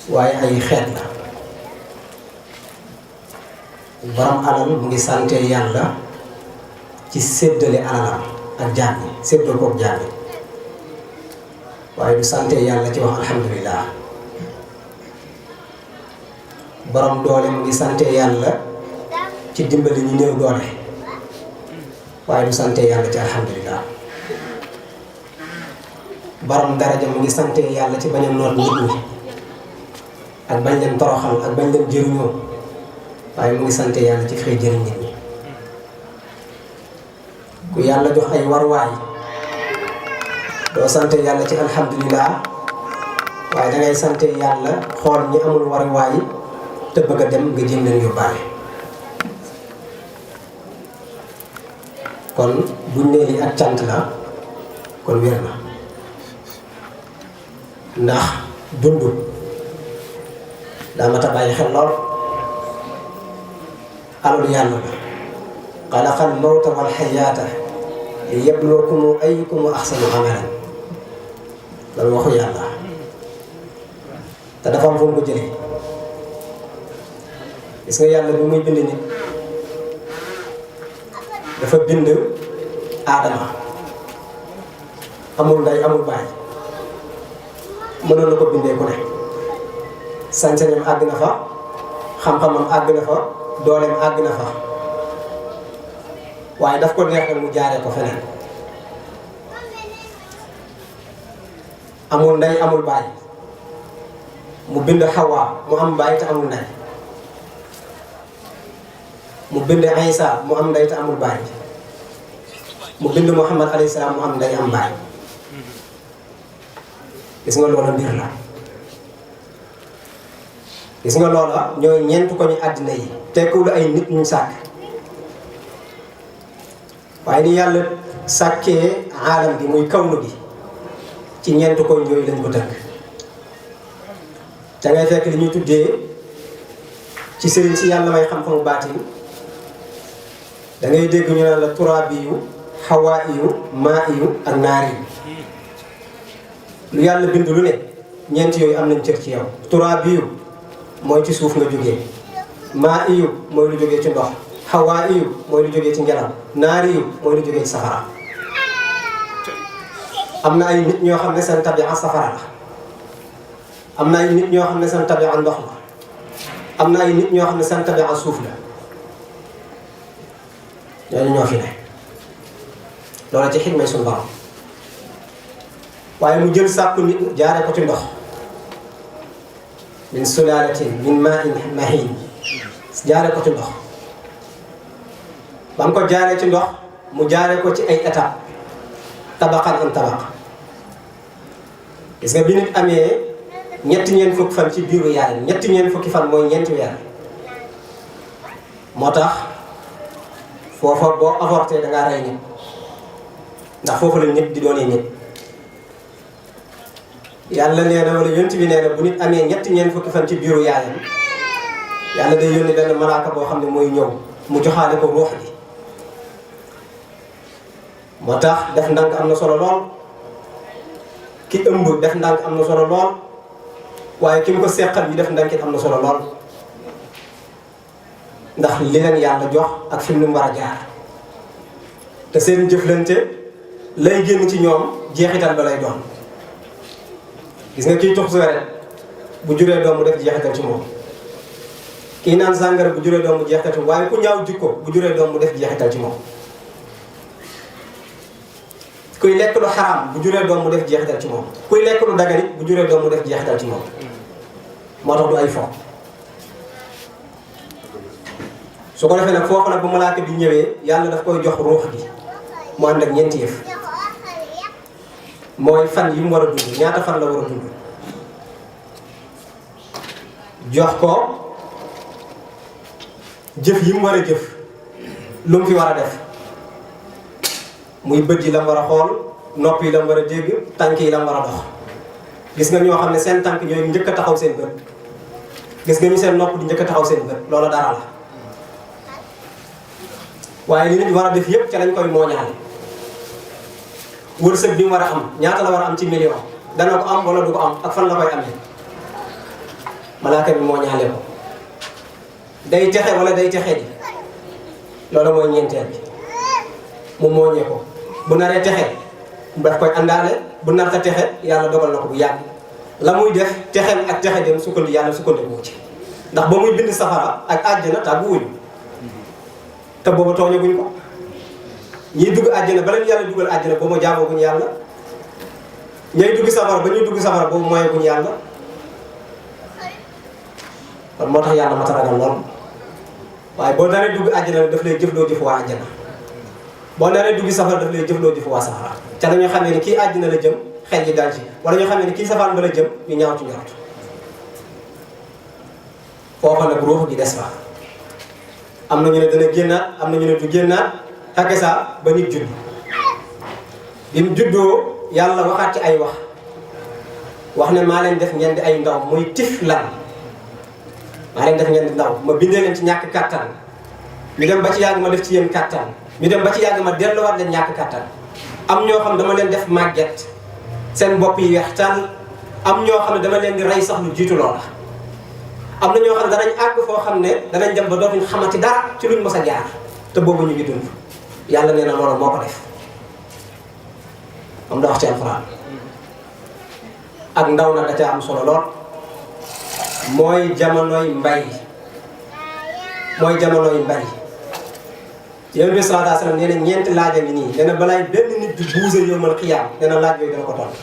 waaye ay xeet la. borom alal mu ngi sante yàlla ci séddale alalam ak jaam yi séddal koog jaam yi waaye du sante yàlla ci wax alhamdulillah. borom doole mu ngi sante yàlla ci dimbali ñu néew doole waaye du sante yàlla ci alhamdulillah. borom daraja mu ngi sante yàlla ci bañ a noot nit ñi ak bañ leen toroxal ak bañ leen jëriñoo waaye mu ngi sante yàlla ci xëy jëriñ nit ñi. ku yàlla jox ay warwaay doo sante yàlla ci alhamdulillah waaye dangay sante yàlla xool ñi amul warwaay te bëgg a dem nga jëm leen yóbbaale. kon buñ nee lii ak cant la kon wér na ndax dund daa mat a bàyyi xel lool. alalu yàlla la xalaqal mawta wal xayaata li yabluwakum ayyukum ahsanu amalan loolu waxu yàlla te dafa am fu mu ko jëlee. gis nga yàlla bi muy bind nit dafa bind aadama amul ndey amul baay mënoon na ko bindee ku ne sañ-sañam àgg na fa xam-xamam àgg na fa dooleem àgg na fa waaye daf ko neex na mu jaaree ko feneen. amul ndey amul baay mu bind Hawa mu am baay te amul ndey mu bind Isa mu am ndey te amul baay mu bind Muhammad alayhi salaam mu am ndey am baay. gis nga loola mbir la. gis nga loola ñooy ñeent ko ñu àddina yi tekkiwul ay nit ñu sàkk waaye ni yàlla sàkkee aalam bi muy kawnu bi ci ñeent koñ yooyu lañ ko tënk. da ngay fekk li ñuy tuddee ci sëriñ si yàlla may xam-xamu baatin da ngay dégg ñu naan la turaabiyu hawaa'iyu maa'iyu ak naariyu. lu yàlla bind lu ne ñeent yooyu am nañ cër ci yow. turaabiyu mooy ci suuf nga jógee, maa'iyu mooy lu jógee ci ndox, hawaa'iyu mooy lu jógee ci ngelaw, naariyu mooy lu jógee ci safara. am na ay nit ñoo xam ne seen tabia safara la, am na ay nit ñoo xam ne seen tabia ndox la, am na ay nit ñoo xam ne seen tabia suuf la. ñooñu ñoo fi ne loolu ci xikmay suñu borom. waaye mu jël sàkku nit jaare ko ci ndox, min sulaalatin min maa'in mahiin, jaare ko ci ndox. ba mu ko jaaree ci ndox mu jaare ko ci ay étape, tabaqan an tabaq. gis nga bi nit amee ñeent fukki fan ci biiru yaayam, ñeent fukki fan mooy ñeenti weer. moo tax foofa boo avorté da ngaa rey nit, ndax foofu la nit di doonee nit. yàlla nee na wala yonent bi nee na bu nit amee ñeent fukki fan ci biiru yaayam, yàlla day yónni benn malaaka boo xam ne mooy ñëw mu joxaale ko ruux bi. moo tax def ndànk am na solo lool, ki ëmb def ndànk am na solo lool, waaye ki mu ko seqal bi def ndànk it am na solo lool, ndax li leen yàlla jox ak fi mu war a jaar. te seen jëflante lay génn ci ñoom jeexital ba lay doon. gis nga kii tux cigarette bu juree doom mu def jeexital ci moom, kii naan sàngara bu juree doom mu jeexital ci moom, waaye ku ñaaw jikko bu juree doom mu def jeexital ci moom. kuy lekk lu xaraam bu juree doom mu def jeexital ci moom, kuy lekk lu dagan it bu juree doom mu def jeexital ci moom. moo tax du ay fo. su ko defee nag foofu nag bu malaaka bi ñëwee yàlla daf koy jox ruux gi mu ànd ak ñeenti yëf. mooy fan yi mu war a dund, ñaata fan la war a dund, jox ko jëf yi mu war a jëf, lu mu fi war a def, muy bët yi la mu war a xool, nopp yi la mu war a dégg, tànk yi la mu war a dox. gis nga ñoo xam ne seen tànk ñooy njëkk a taxaw seen bët, gis nga ñu seen nopp di njëkk a taxaw seen bët, loola dara la. waaye li nit war a def yépp ca lañ koy mooñaale. wërsëg bi mu war a am ñaata la war a am ci million, dana ko am wala du ko am ak fan la koy amee. malaaka bi moo ñaale ko day texe wala day texe di loolu mooy ñeenteel bi mu mooñee ko bu naree texe daf koy àndaale bu narta texe yàlla dogal na ko bu yàgg la muy def texem ak texe dem sukkandi yàlla sukkandiku ci ndax ba muy bind safara ak àjjana tàggu wuñu te booba tooñaguñ ko ñiy dugg àjjana ba leen yàlla dugal àjjana boobu ma jaamoguñ yàlla ñay dugg safara ba ñuy dugg safara boobu moyeguñ yàlla kon moo tax yàlla mata ragal lool waaye boo naree dugg àjjana daf lay jëfloo jëf waa àjjana boo naree dugg safara daf lay jëfloo jëf waa safara ca la ñu xamee ni kii àjjana la jëm xel yi dal ci wala ñu xamee ni kii safaan ba la jëm ñu ñaaw ci njort foofa nag ruux gi des fa am na ñu ne dana génnaat am na ñu ne du génnaat xake saa ba nit judd bi mu juddoo yàlla waxaat ci ay wax ne maa leen def ngeen di ay ndaw muy tiflan maa leen def ngeen di ndaw ma bindee leen ci ñàkk kattan ñu dem ba ci yàgg ma def ci yéen kattan ñu dem ba ci yàgg ma delluwaat leen ñàkk kattan am ñoo xam dama leen def màgget seen bopp yi weex tàll am ñoo xam ne dama leen di rey sax lu jiitu loola am na ñoo xam ne danañ àgg foo xam ne danañ dem ba dootuñ xamati dara ci luñ mës a jaar te boobu ñu ngi dund yàlla nee na loolu moo ko def moom da wax ci alxuraan ak ndaw na da ca am solo lool mooy jamonoy mbay Yonent bi sallallahu alayhi wa sallam nee na ñeenti laaj a ngi nii nee na balaay benn nit di buuse yawmal qiyaam nee na laaj yooyu dana ko tontu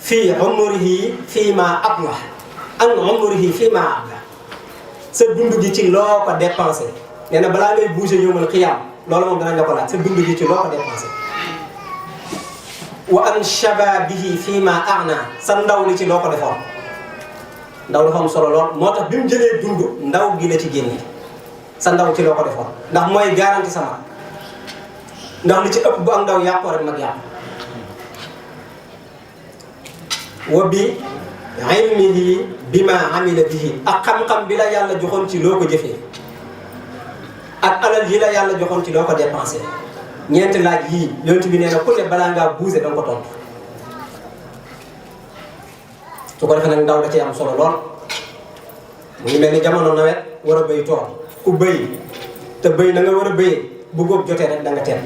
fii umrihi fii maa abla an umrihi fii maa abla sa dund gi ci loo ko dépensé nee na balaa ngay buuse yawmal qiyaam loolu moom danañ la ko laaj sa dund gi ci loo ko dépensé wa an shababihi fii maa agna sa ndaw li ci loo ko defoon ndaw dafa am solo lool moo tax bi mu jëlee dund ndaw gi la ci génne sa ndaw ci loo ko defoon ndax mooy garanti sama ndax li ci ëpp bu am ndaw yàqoo rek mag yàqu wa bi ilmihi bima amila bihi ak xam-xam bi la yàlla joxoon ci loo ko jëfee ak alal yi la yàlla joxoon ci loo ko dépensé ñeenti laaj yii Yonent bi nee na ku ne balaa ngaa buuse danga ko tontu su ko defee nag ndaw da ci am solo lool mu ngi mel ni jamono nawet war a béy tool ku béy te béy na nga war a béyee bu góob jotee rek da nga teel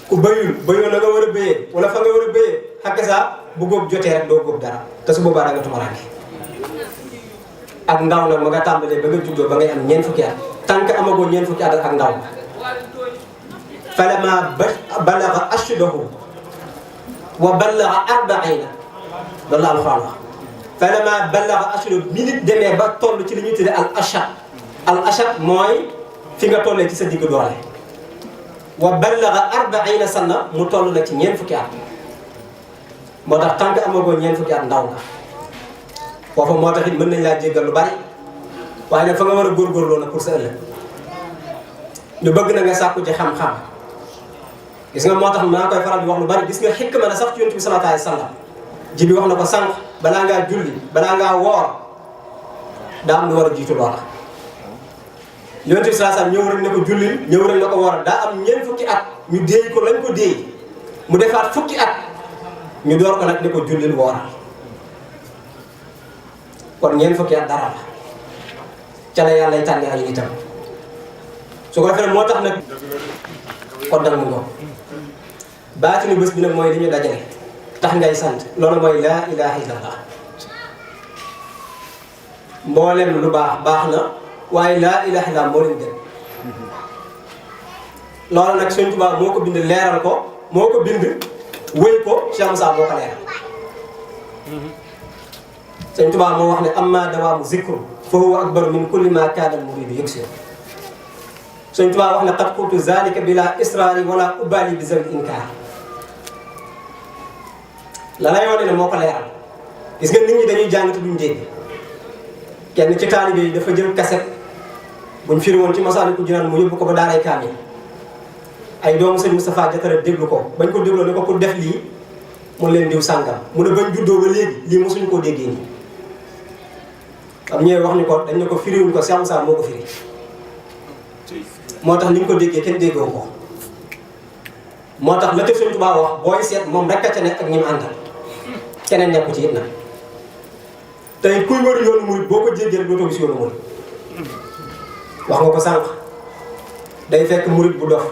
ku béyul na nga war a béyee wala fa nga war a béyee xakk saa bu góob jotee rek doo góob dara te su boobaa da nga tumaraange ak ndaw nag ma nga tàmbalee ba nga juddoo ba ngay am ñeent fukki at tant que amagoo ñeent fukki at ak ndaw falammaa balagha ashuddahu wa balagha 40 loolu la Alxuraan wax falammaa balagha ashuddahu mi nit demee ba toll ci li ñuy tuddee al ashad mooy fi nga tollee ci sa digg doole wa balagha 40 sana mu toll na ci ñeent fukki at moo tax tant que amagoo ñeent fukki at ndaw nga foofu moo tax it mën nañ laa jéggal lu bari waaye nag fa nga war a góorgóorloo na pour sa ëllëg ñu bëgg na nga sàkku ci xam-xam gis nga moo tax maa koy faral di wax lu bari gis nga xikma na sax ci Yonent bi sallallahu alayhi wa sallam ji bi wax na ko sànq balaa ngaa julli balaa ngaa woor daa am lu war a jiitu loola Yonent bi sallallahu alayhi wa sallam ñëw rek ne ko julli ñëw rek ne ko woor daa am ñeent fukki at ñu déey ko lañ ko déey mu defaat fukki at ñu door ko nag ne ko jullil wooral kon ñeent fukki at dara la ca la yàlla lay tànne ay nitam su ko defee moo tax nag kon nag mu ngoog baatinu bés bi nag mooy li ñu dajale tax ngay sant loolu mooy laa ilaha illallah mboolem lu baax na waaye laa ilaha illallah moo leen gën loolu nag Sëñ Tuubaa moo ko bind leeral ko moo ko bind wéy ko Cheikh Moussa moo ko leeral Sëñ Tuubaa moo wax ne amma dawaamu zikru fa huwa akbaru min kulli ma kaana al-muriidu yaksiru Sëñ Tuubaa wax ne qad qultu zalika bila israari wala ubali bi zawi inkaar la lay wane ne moo ko leeral gis nga nit ñi dañuy jàng te duñ dégg kenn ci taalibe yi dafa jël kaset buñ firi woon ci Masaalikul Jinaan mu yóbbu ko ba daaray kaamil ay doomu sëñ Moustapha Diatara déglu ko bañ ko dégloo ne ko pour def lii mun leen diw sàngam mu ne bañ juddoo ba léegi lii mosuñu koo déggee nii am ñëwee wax ñu ko dañ ne ko firiwuñ ko Cheikh Moussa moo ko firi moo tax ni ñu ko déggee kenn déggoo ko moo tax la te Sëñ Tuubaa wax booy seet moom rek a ca nekk ak ñi mu àndal keneen nekku ci it nag tey kuy wër yoonu murid boo ko jéggee rek dootoo gis yoonu murid wax nga ko sànq day fekk murid bu dof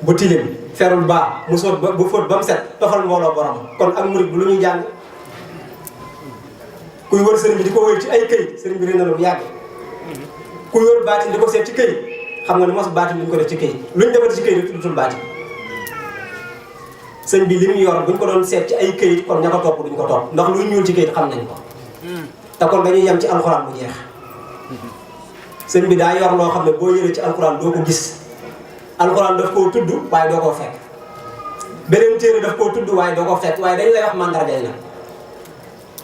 bu tilim ferul baa mu sóot ba bu fóot ba mu set tofal mbooloo borom kon ak murid bu lu ñuy jàng kuy wër sëriñ bi di ko wër ci ay këyit sëriñ bi réer na lu yàgg kuy wër baatin di ko seet ci këyit xam nga ne mos baatin duñ ko def ci këyit luñ defati ci këyit rek tuddutul baatin sëñ bi li mu yor buñ ko doon seet ci ay këyit kon ña ko topp duñ ko topp ndax luy ñuul ci këyit xam nañ ko te kon dañuy yem ci alxuraan bu jeex sëñ bi daa yor loo xam ne boo yëree ci alxuraan doo ko gis alxuraan daf koo tudd waaye doo koo fekk beneen téere daf koo tudd waaye doo ko fekk waaye dañ lay wax mandarga yi nag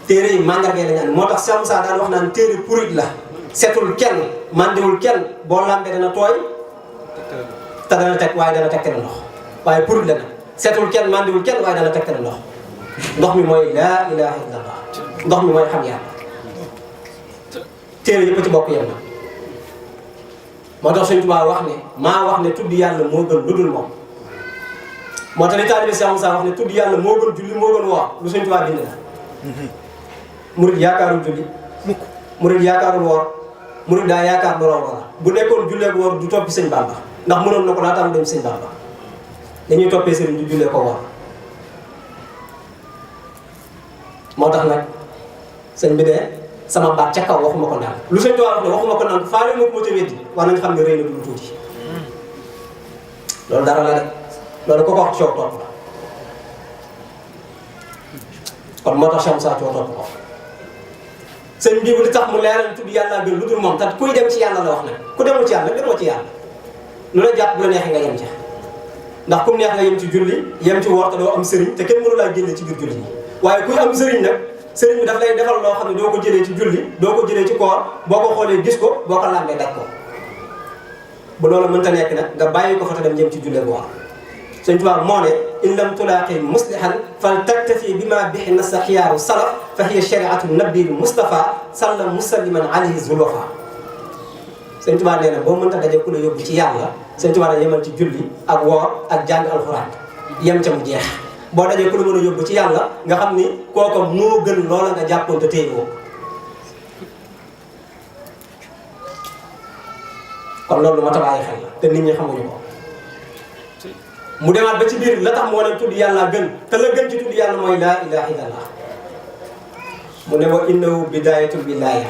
téere yi mandarga yi lañ am moo tax Cheikh Moussa daan wax naan téere purit la setul kenn mandiwul kenn boo lambee dana tooy te dana teg waaye dana tegtale ndox waaye purit la nag setul kenn mandiwul kenn waaye dana tegtale ndox ndox mi mooy laa ilaha illallah ndox mi mooy xam yàlla téere yëpp ci bokk yem na moo tax Sëñ Tuubaa wax ne maa wax ne tudd yàlla moo gën lu dul moom moo tax li taalibe Cheikh Moussa wax ne tudd yàlla moo gën julli moo gën woor lu Sëñ Tuubaa bind la murid yaakaarul julli mukk murid yaakaarul woor murid daa yaakaar lu raw loola bu nekkoon jullee ko woor du toppi Sëñ Bamba ndax mënoon na ko laata am dem Sëñ Bamba dañuy toppee sëriñ du jullee ko woor moo tax nag sëñ bi de sama baat ca kaw waxuma ko naan lu Sëñ Tuubaa wax ne waxuma ko naan faale moo ko ma ca weddi war nañ xam ne rëy na du tuuti loolu dara la de loolu ko wax coow topp la kon moo tax Cheikh Moussa coow topp ko sëñ bi li tax mu leeral tudd yàlla gën lu dul moom te kuy dem ci yàlla la wax nag ku demul ci yàlla demoo ci yàlla lu la jàpp bu la neexee nga yem ca ndax kum neex nga yem ci julli yem ci woor te doo am sëriñ te kenn mënu laa génne ci biir julli yi waaye kuy am sëriñ nag sëriñ bi daf lay defal loo xam ne doo ko jëlee ci julli doo ko jëlee ci koor boo ko xoolee gis ko boo ko làmbee daj ko bu loolu mënta nekk nag nga bàyyi ko fa te dem jëm ci julli ak woor Sëñ Tuubaa moo ne in lam tulaaqi muslihan fal taktafi bima bihi nassa xiyaaru salaf fa hiya shariatu nabil Mustafa sallam musalliman alayhi zulafa Sëñ Tuubaa nee na boo mënta daje ku la yóbbu ci yàlla Sëñ Tuubaa da yemal ci julli ak woor ak jàng alxuraan yem ca mu jeex boo dajee ku la mën a yóbbu ci yàlla nga xam ni kooka moo gën loola nga jàppoon te téye woo kon loolu ma tabaayee xel la te nit ñi xamuñu ko mu demaat ba ci biir la tax mu wane tudd yàlla gën te la gën ci tudd yàlla mooy laa ilaha illallah mu ne wa innahu bidayatul wilaya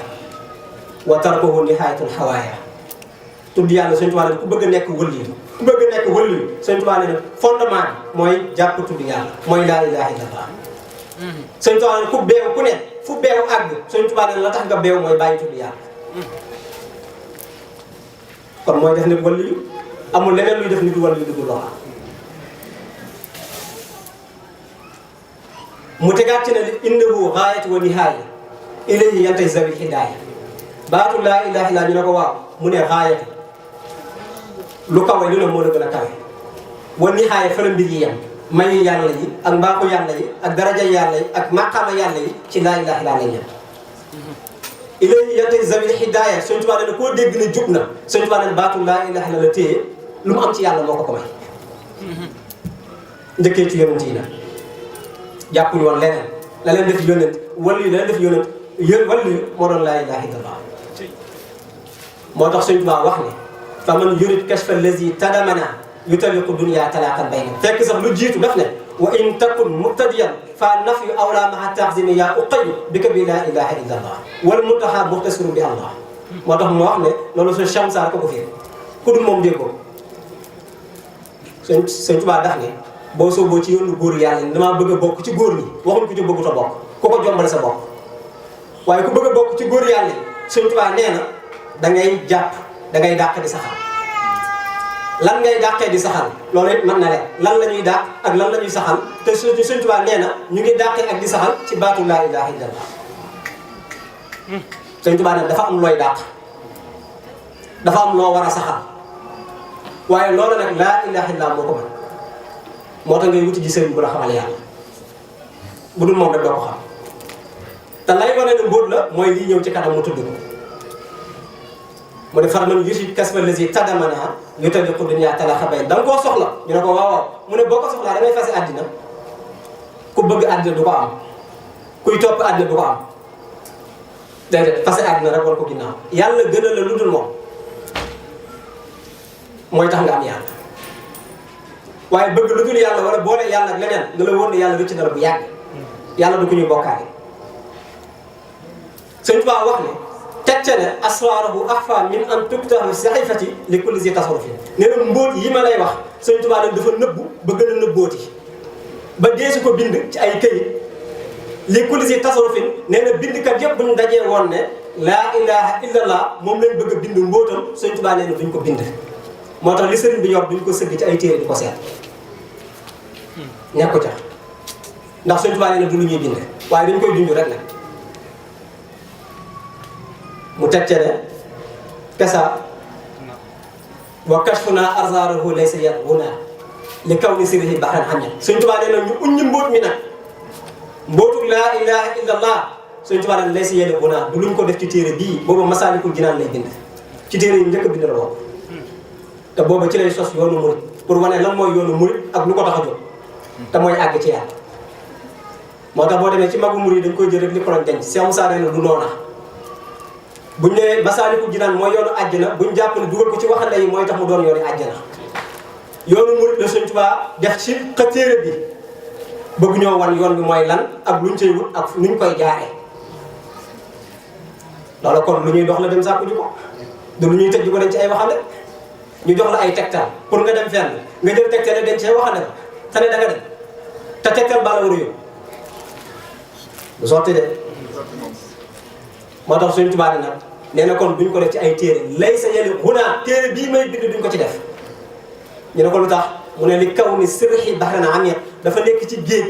wa tarkuhu nihayatul hawaaya tudd yàlla Sëñ Tuubaa ne ku bëgg a nekk wëlliyu ku bëgg a nekk wëlliyu Sëñ Tuubaa ne fondement bi mooy jàpp tudd yàlla mooy laa ilaha illallah Sëñ Tuubaa ne ku beew ku ne fu beew àgg Sëñ Tuubaa ne la tax nga beew mooy bàyyi tudd yàlla kon mooy def nit wëlliyu amul leneen luy def nit wëlliyu dugg loola mu tegaat ci ne innahu gaayatu wa nihaaya ilayhi yantay zawil hidaaya baatu laa ilaha illa ñu ne ko waaw mu ne gaayatu lu kawe lu ne moo la gën a kawe wa nihaaya fa la mbir yi yem mayu yàlla yi ak mbaaxu yàlla yi ak daraja yàlla yi ak maqaama yàlla yi ci laa ilaha illa lañ yem ilayhi yantay zawil hidaaya Sëñ Tuubaa ne koo dégg ne jub na Sëñ Tuubaa ne baatu laa ilaha illa la téye lu mu am ci yàlla moo ko ko may njëkkee ci yonent yi na jàppuñu woon leneen la leen def yónent wala yu la leen def yónent wala yu moo doon laa ilaha illallah moo tax Sëñ Tuubaa wax ne fa man yurid kashfa allazi tadamana yutaliqu dunya talaqan bayna fekk sax lu jiitu daf ne wa in takun muqtadiyan fa nafyu awla maha taxzimi ya uqayu bika bi laa ilaha illallah wal muntaha muxtasiru bi allah moo tax mu wax ne loolu sa chamsar ko fi ku dul moom déggoo Sëñ Tuubaa daf ne boo sooboo ci yoonu góor yàlla ni damaa bëgg a bokk ci góor ñi waxuñ ko ci bëggut a bokk ku ko jombale sa bopp waaye ku bëgg a bokk ci góor yàlla yi Sëñ Tuubaa nee na da ngay jàpp da ngay dàq di saxal lan ngay dàqee di saxal loolu it mën na leen lan la ñuy dàq ak lan la ñuy saxal te Sëñ Tuubaa nee na ñu ngi dàqee ak di saxal ci baatu laa ilaha illallah Sëñ Tuubaa ne dafa am looy dàq dafa am loo war a saxal waaye loolu nag laa ilaha illallah moo ko mën moo tax ngay wuti ji sëriñ bu la xamal yàlla bu dul moom rek doo ko xam te lay wane ne mbóot la mooy lii ñëw ci kanam mu tudd ko mu ne far man yusi kasba lazi tadamana yutaliqu dunya talaqa bay da nga koo soxla ñu ne ko waaw waaw mu ne boo ko soxlaa da ngay fase àddina ku bëgg àddina du ko am kuy topp àddina du ko am déedéet parce que àddina rek war ko ginnaaw yàlla gën a la lu dul moom mooy tax nga am yàlla waaye bëgg lu dul yàlla wala boole yàlla ak leneen nga la wóor ne yàlla rëcc na la bu yàgg yàlla du ko ñuy bokkaale Sëñ Tuubaa wax ne tecce ne asraarahu axfa min an tuktahu saxifati li kulli zi tasarrufi nee na mbóot yi ma lay wax Sëñ Tuubaa leen dafa nëbbu ba gën a nëbbooti ba deesu ko bind ci ay këyit li kulli zi tasarrufin nee na bindkat yëpp buñ dajee woon ne laa ilaha illallah moom lañ bëgg a bind mbóotam Sëñ Tuubaa nee na duñ ko bind moo tax li sëriñ bi yor duñ ko sëgg ci ay téere di ko seet ñàkk ko ca ndax Sëñ Tuubaa nee na du lu ñuy bind waaye dañ koy dund rek nag mu teg ca ne kesa wa kashfuna arzarahu laysa yadhuna li kaw ni sirihi baxran xamña Sëñ Tuubaa nee na ñu uññi mbóot mi nag mbóotuk laa ilaha illallah Sëñ Tuubaa nee na laysa yadhuna du luñ ko def ci téere bii booba Masaalikul Jinaan lay bind ci téere yi njëkk a bind la boobu te booba ci lay sos yoonu murit pour wane lan mooy yoonu murit ak lu ko tax a jóg te mooy àgg ci yàlla moo tax boo demee ci magu murit dañ koy jël rek li ko doon denc Cheikh Moussa nee na du noona buñ ne Masaalikul Jinaan mooy yoonu àjjana buñ jàpp ne dugal ko ci waxande yi mooy tax mu doon yoonu àjjana yoonu murit la Sëñ Tuubaa def ci xëtéere bi bëgg ñoo wan yoon bi mooy lan ak luñ cay wut ak nuñ koy jaaree loolu kon lu ñuy dox la dem sàkku ji ko du lu ñuy tëj di ko dem ci ay waxande ñu jox la ay tegtal pour nga dem fenn nga jël tegtal ne dañ cee waxande la te ne da nga dem te tegtal baa la war a yóbbu du sotti de moo tax Sëñ Tuubaa ne nag nee na kon duñ ko def ci ay téere lay sa yeli xunaa téere bii may bind duñ ko ci def ñu ne ko lu tax mu ne li kaw ni sirxi baxrana amir dafa nekk ci géej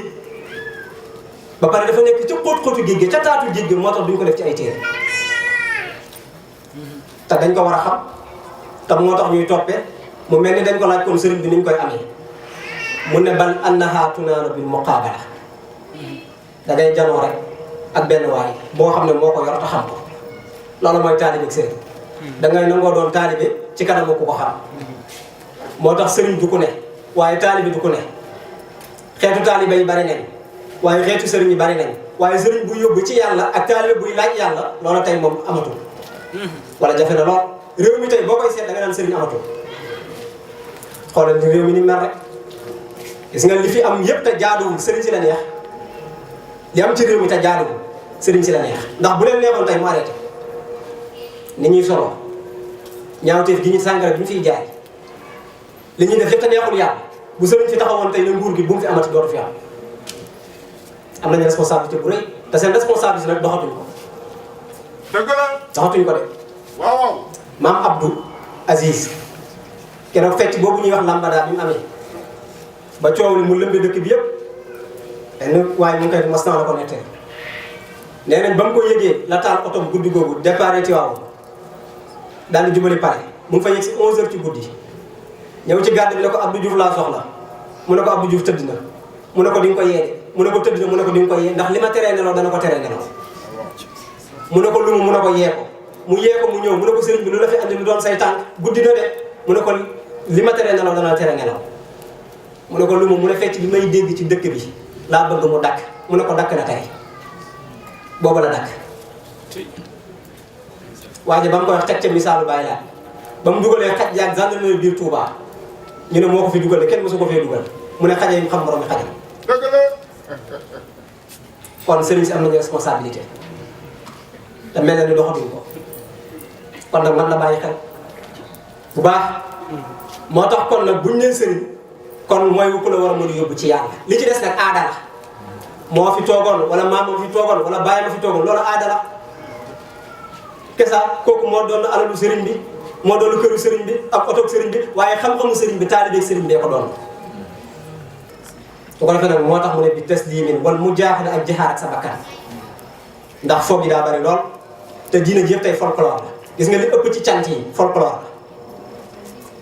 ba pare dafa nekk ci xóot-xóotu géej gi ca taatu géej gi moo tax duñ ko def ci ay téere te dañ ko war a xam te moo tax ñuy toppee mu mel ni dañ ko laaj kon sëriñ bi ni ñu koy amee mu ne bal annaha tunaalu bil muqaabala da ngay janoo rek ak benn waay boo xam ne moo ko yor te xam ko loolu mooy taalibe ak sëriñ da ngay nangoo doon taalibe ci kanamu ku ko xam moo tax sëriñ du ku ne waaye taalibe du ku ne xeetu taalibe yi bari nañ waaye xeetu sëriñ yi bari nañ waaye sëriñ buy yóbbu ci yàlla ak taalibe buy laaj yàlla loola tey moom amatul wala jafe na lool réew mi tey boo koy seet da nga naan sëriñ amatul xoolal ni réew mi ni mel rek gis nga li fi am yëpp te jaaduwul sëriñ si la neex li am ci réew mi te jaaduwul sëriñ si la neex ndax bu leen neexoon tey mu arrêté ni ñuy solo ñaawteef gi ñu sàngara bi ñu fiy jaay li ñuy def yëpp te neexul yàlla bu sëriñ si taxawoon tey ne nguur gi bu mu fi amati dootu fi am nañu responsabilité bu rëy te seen responsabilité nag doxatuñ ko. dëgg la. doxatuñ ko de. waaw waaw. maam Abdou Aziz keroog fecc boobu ñuy wax lambada bi mu amee ba coow li mu lëmbe dëkk bi yëpp benn waaye mu ngi koy mas naa la ko nettee nee nañ ba mu ko yëgee la taal otom guddi googu départ Tiwaawan daal di jubali pare mu ngi fa yegg si 11h ci guddi ñëw ci gàdd bi ne ko Abdou Diouf laa soxla mu ne ko Abdou Diouf tëdd na mu ne ko di nga ko yee mu ne ko tëdd na mu ne ko di nga ko yee ndax li ma teree nelaw dana ko teree nelaw mu ne ko lumu mu ne ko yee ko mu yee ko mu ñëw mu ne ko sëriñ bi lu la fi andi lu doon say tànk guddi na de mu ne ko li ma teree nelaw dana teree nelaw mu ne ko lumu mu ne fecc bi may dégg ci dëkk bi laa bëgg mu dakk mu ne ko dakk na tey boobu la dakk waaye ba mu koy wax teg ca misaalu bàyyi laa ba mu dugalee xaj yaag gendarmerie biir Touba ñu ne moo ko fi dugal kenn mësu ko fee dugal mu ne xaja yi mu xam borom mi xajam dëgg la. kon sëriñ si am nañu responsabilité te mel na ni doxatuñ ko kon nag man la bàyyi xel bu baax moo tax kon nag buñ nee sëriñ kon mooy ku la war a mën a yóbbu ci yàlla li ci des nag aada la moo fi toogoon wala maam moo fi toogoon wala bàyyi ma fi toogoon loolu aada la kesa kooku moo doon alalu sëriñ bi moo doon këru sëriñ bi ak otoog sëriñ bi waaye xam-xamu sëriñ bi taalibe sëriñ bee ko doon su ko defee nag moo tax mu ne bi taslimin wal mujaahada ak jihaad ak sa bakkan ndax foog yi daa bari lool te diina ji yëpp tey folklore la gis nga li ëpp ci cant yi folklore la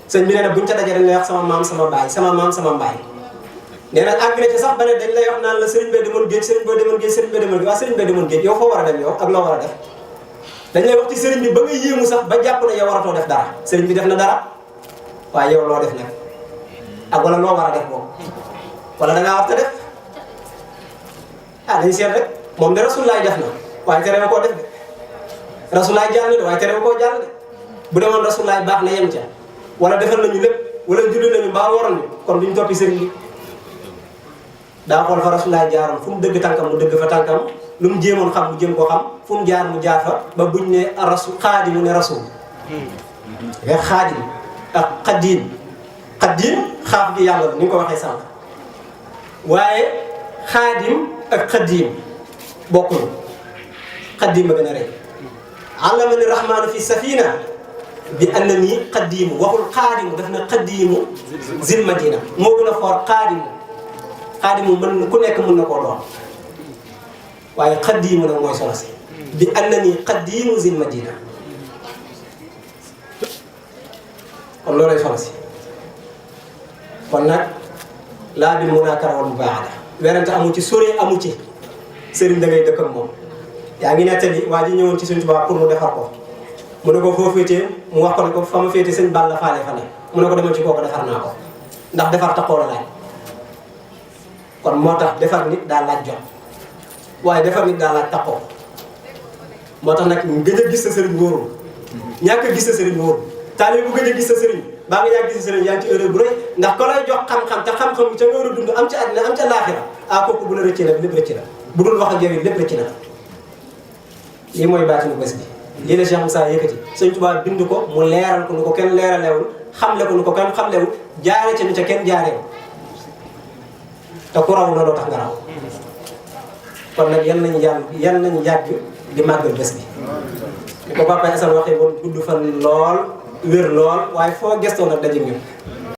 sëñ bi nee na buñ ca dajee dañ lay wax sama maam sama baay sama maam sama mbaay nee na àgg na ci sax ba ne dañ lay wax naan la sëriñ bee demoon géej sëriñ bee demoon géej sëriñ bee demoon géej waa sëriñ bee demoon géej yow foo war a dem yow ak loo war a def dañ lay wax ci sëriñ bi ba nga yéemu sax ba jàpp ne yow waratoo def dara sëriñ bi def na dara waaye yow loo def nag ak wala loo war a def moom wala da ngaa war a def ah dañu seet rek moom de rasulaay def na waaye tere koo def de rasulaay jàll na de waaye tere koo jàll de bu demoon rasulaay baax na yem ca wala defal nañu lépp wala julli nañu mbaa waroon ñu kon duñ toppi sëriñ bi daa xool fa rasulaay jaaroon fu mu dëgg tànkam mu dëgg fa tànkam lu mu jéemoon xam mu jéem ko xam fu mu jaar mu jaar fa ba buñ ne rasul xaadimu ne rasul nga xaadim ak xaddiim xaddiim xaaf gi yàlla la ni nga ko waxee sànq waaye xaadim ak xaddiim bokkul xaddiim a gën a rëy allamani rahmaanu fi safina bi annani xaddiimu waxul xaadimu daf na xaddiimu zil madina moo gën a foor xaadimu xaadimu mën ku nekk mën na koo doon waaye xaddiimu nag mooy solo si bi annani xaddiimu zil madina kon loolay solo si kon nag laa bi munaakara wal mubaahada werante amu ci sori amu ci sëriñ da ngay dëkk ak moom yaa ngi nettali waa ji ñëwoon ci Sëriñ Tuubaa pour mu defar ko mu ne ko foo féetee mu wax ko ne ko fa ma féete sëñ Balla Faale fa ne mu ne ko demal ci kooku defar naa ko ndax defar taxoo la laaj kon moo tax defar nit daa laaj jot waaye defar nit daa laaj taxoo moo tax nag gëj a gis sa sëriñ wóorul ñàkk a gis sa sëriñ wóorul taalibe bu gëj a gis sa sëriñ baa nga yàgg gis sa sëriñ yaa ngi ci erreur bu rëy ndax ko lay jox xam-xam te xam-xam ca nga war a dund am ci àddina am ca laaxira ah kooku bu la rëccee nag lépp rëcc na bu dul wax ak yow it lépp rëcc na lii mooy baatinu bés bi lii la Cheikh Moussa yëkkati Sëñ Tuubaa bind ko mu leeral ko nu ko kenn leeralewul xamle ko nu ko kenn xamlewul jaare ca nu ca kenn jaareew te ku raw looloo tax nga raw kon nag yan nañu yàgg di màggal bés bi ni ko Papa Assane waxee woon gudd fan lool wér lool waaye foo gestoo nag daje ñun